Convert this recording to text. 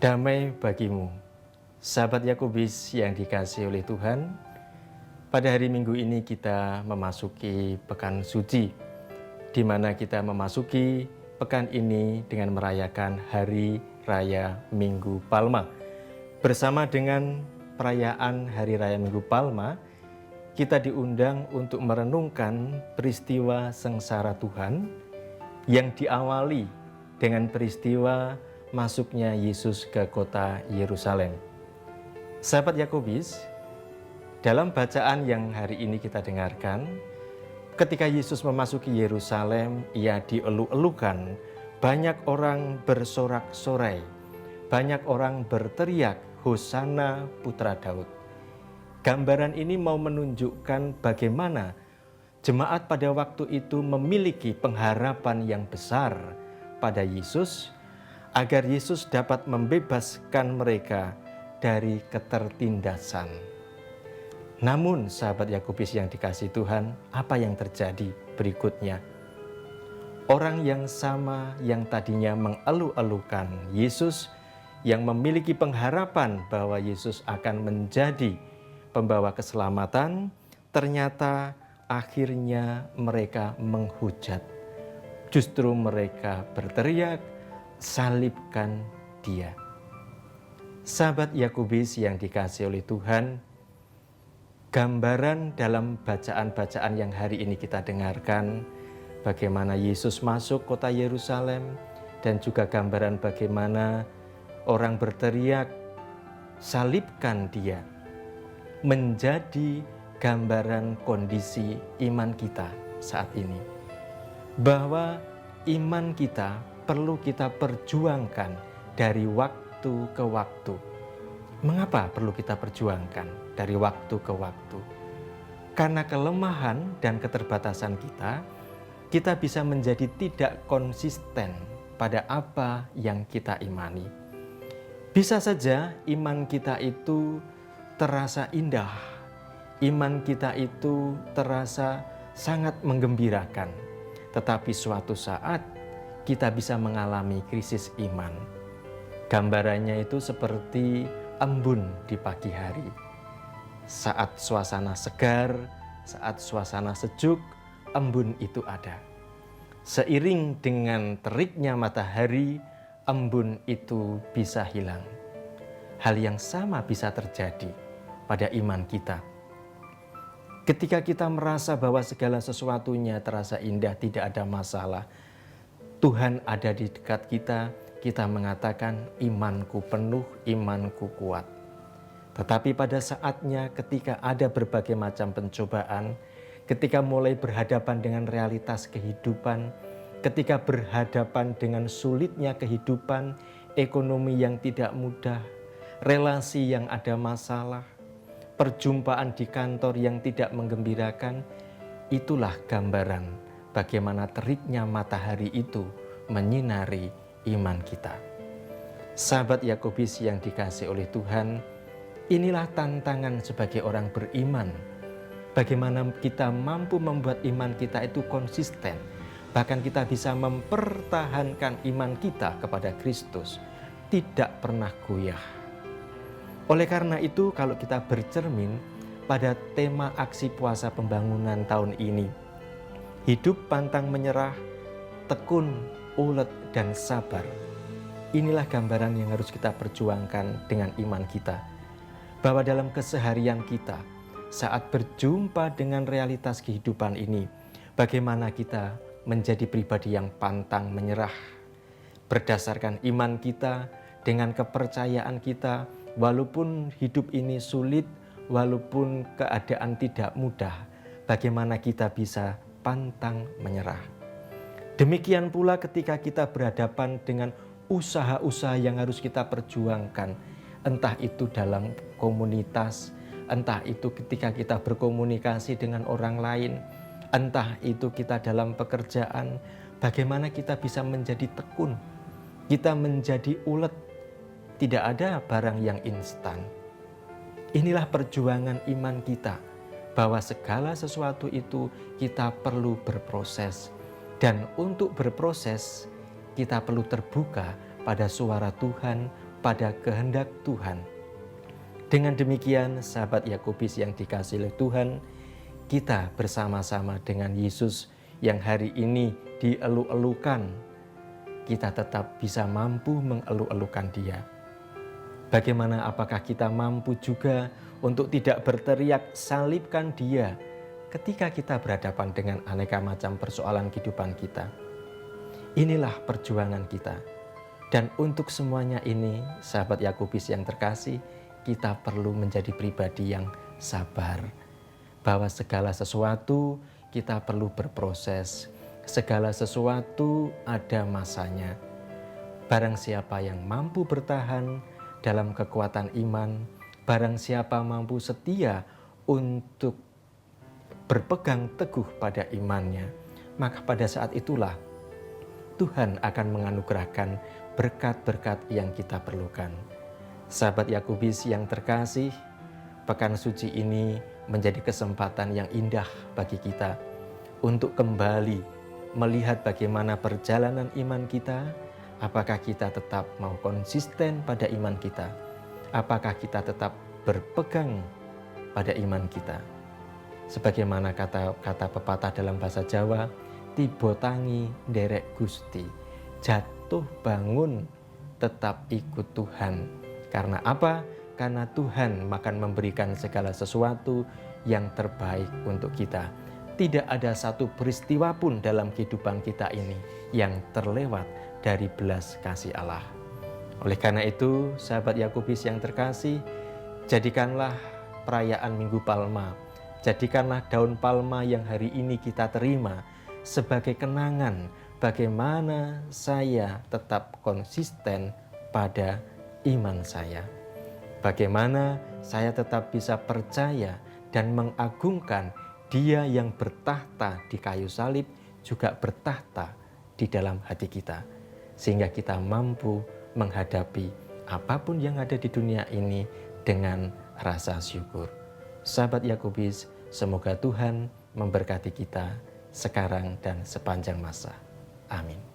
Damai bagimu, sahabat Yakobus yang dikasihi oleh Tuhan. Pada hari Minggu ini kita memasuki Pekan Suci, di mana kita memasuki pekan ini dengan merayakan Hari Raya Minggu Palma. Bersama dengan perayaan Hari Raya Minggu Palma, kita diundang untuk merenungkan peristiwa sengsara Tuhan yang diawali dengan peristiwa masuknya Yesus ke kota Yerusalem. Sahabat Yakobus, dalam bacaan yang hari ini kita dengarkan, ketika Yesus memasuki Yerusalem, ia dielu-elukan, banyak orang bersorak-sorai, banyak orang berteriak, Hosana Putra Daud. Gambaran ini mau menunjukkan bagaimana jemaat pada waktu itu memiliki pengharapan yang besar pada Yesus, agar Yesus dapat membebaskan mereka dari ketertindasan. Namun sahabat Yakobus yang dikasihi Tuhan, apa yang terjadi berikutnya? Orang yang sama yang tadinya mengeluh-elukan Yesus, yang memiliki pengharapan bahwa Yesus akan menjadi pembawa keselamatan, ternyata akhirnya mereka menghujat. Justru mereka berteriak, salibkan dia. Sahabat Yakobus yang dikasihi oleh Tuhan, gambaran dalam bacaan-bacaan yang hari ini kita dengarkan, bagaimana Yesus masuk kota Yerusalem, dan juga gambaran bagaimana orang berteriak, salibkan dia, menjadi gambaran kondisi iman kita saat ini. Bahwa iman kita perlu kita perjuangkan dari waktu ke waktu. Mengapa perlu kita perjuangkan dari waktu ke waktu? Karena kelemahan dan keterbatasan kita bisa menjadi tidak konsisten pada apa yang kita imani. Bisa saja iman kita itu terasa indah, iman kita itu terasa sangat menggembirakan, tetapi suatu saat kita bisa mengalami krisis iman. Gambarannya itu seperti embun di pagi hari. Saat suasana segar, saat suasana sejuk, embun itu ada. Seiring dengan teriknya matahari, embun itu bisa hilang. Hal yang sama bisa terjadi pada iman kita. Ketika kita merasa bahwa segala sesuatunya terasa indah, tidak ada masalah, Tuhan ada di dekat kita mengatakan imanku penuh, imanku kuat. Tetapi pada saatnya ketika ada berbagai macam pencobaan, ketika mulai berhadapan dengan realitas kehidupan, ketika berhadapan dengan sulitnya kehidupan, ekonomi yang tidak mudah, relasi yang ada masalah, perjumpaan di kantor yang tidak menggembirakan, itulah gambaran bagaimana teriknya matahari itu menyinari iman kita. Sahabat Yakobus yang dikasihi oleh Tuhan, inilah tantangan sebagai orang beriman. Bagaimana kita mampu membuat iman kita itu konsisten, bahkan kita bisa mempertahankan iman kita kepada Kristus, tidak pernah goyah. Oleh karena itu, kalau kita bercermin pada tema aksi puasa pembangunan tahun ini, hidup pantang menyerah, tekun, ulet, dan sabar. Inilah gambaran yang harus kita perjuangkan dengan iman kita. Bahwa dalam keseharian kita, saat berjumpa dengan realitas kehidupan ini, bagaimana kita menjadi pribadi yang pantang menyerah. Berdasarkan iman kita, dengan kepercayaan kita, walaupun hidup ini sulit, walaupun keadaan tidak mudah, bagaimana kita bisa pantang menyerah. Demikian pula ketika kita berhadapan dengan usaha-usaha yang harus kita perjuangkan, entah itu dalam komunitas, entah itu ketika kita berkomunikasi dengan orang lain, entah itu kita dalam pekerjaan, bagaimana kita bisa menjadi tekun, kita menjadi ulet. Tidak ada barang yang instan. Inilah perjuangan iman kita, bahwa segala sesuatu itu kita perlu berproses. Dan untuk berproses, kita perlu terbuka pada suara Tuhan pada kehendak Tuhan. Dengan demikian, sahabat Yakobus yang dikasihi oleh Tuhan, kita bersama-sama dengan Yesus yang hari ini dielu-elukan, kita tetap bisa mampu mengelu-elukan Dia. Bagaimana, apakah kita mampu juga untuk tidak berteriak salibkan Dia ketika kita berhadapan dengan aneka macam persoalan kehidupan kita? Inilah perjuangan kita. Dan untuk semuanya ini, sahabat Yakobus yang terkasih, kita perlu menjadi pribadi yang sabar. Bahwa segala sesuatu kita perlu berproses. Segala sesuatu ada masanya. Barang siapa yang mampu bertahan dalam kekuatan iman, barang siapa mampu setia untuk berpegang teguh pada imannya, maka pada saat itulah Tuhan akan menganugerahkan berkat-berkat yang kita perlukan. Sahabat Yakobus yang terkasih, pekan suci ini menjadi kesempatan yang indah bagi kita untuk kembali melihat bagaimana perjalanan iman kita. Apakah kita tetap mau konsisten pada iman kita? Apakah kita tetap berpegang pada iman kita? Sebagaimana kata pepatah dalam bahasa Jawa, tibo tangi nderek Gusti, jatuh bangun tetap ikut Tuhan. Karena apa? Karena Tuhan akan memberikan segala sesuatu yang terbaik untuk kita. Tidak ada satu peristiwa pun dalam kehidupan kita ini yang terlewat dari belas kasih Allah. Oleh karena itu, sahabat Yakobus yang terkasih, jadikanlah perayaan Minggu Palma, jadikanlah daun palma yang hari ini kita terima sebagai kenangan bagaimana saya tetap konsisten pada iman saya. Bagaimana saya tetap bisa percaya dan mengagungkan Dia yang bertahta di kayu salib juga bertahta di dalam hati kita. Sehingga kita mampu menghadapi apapun yang ada di dunia ini dengan rasa syukur. Sahabat Yakobus, semoga Tuhan memberkati kita sekarang dan sepanjang masa. Amin.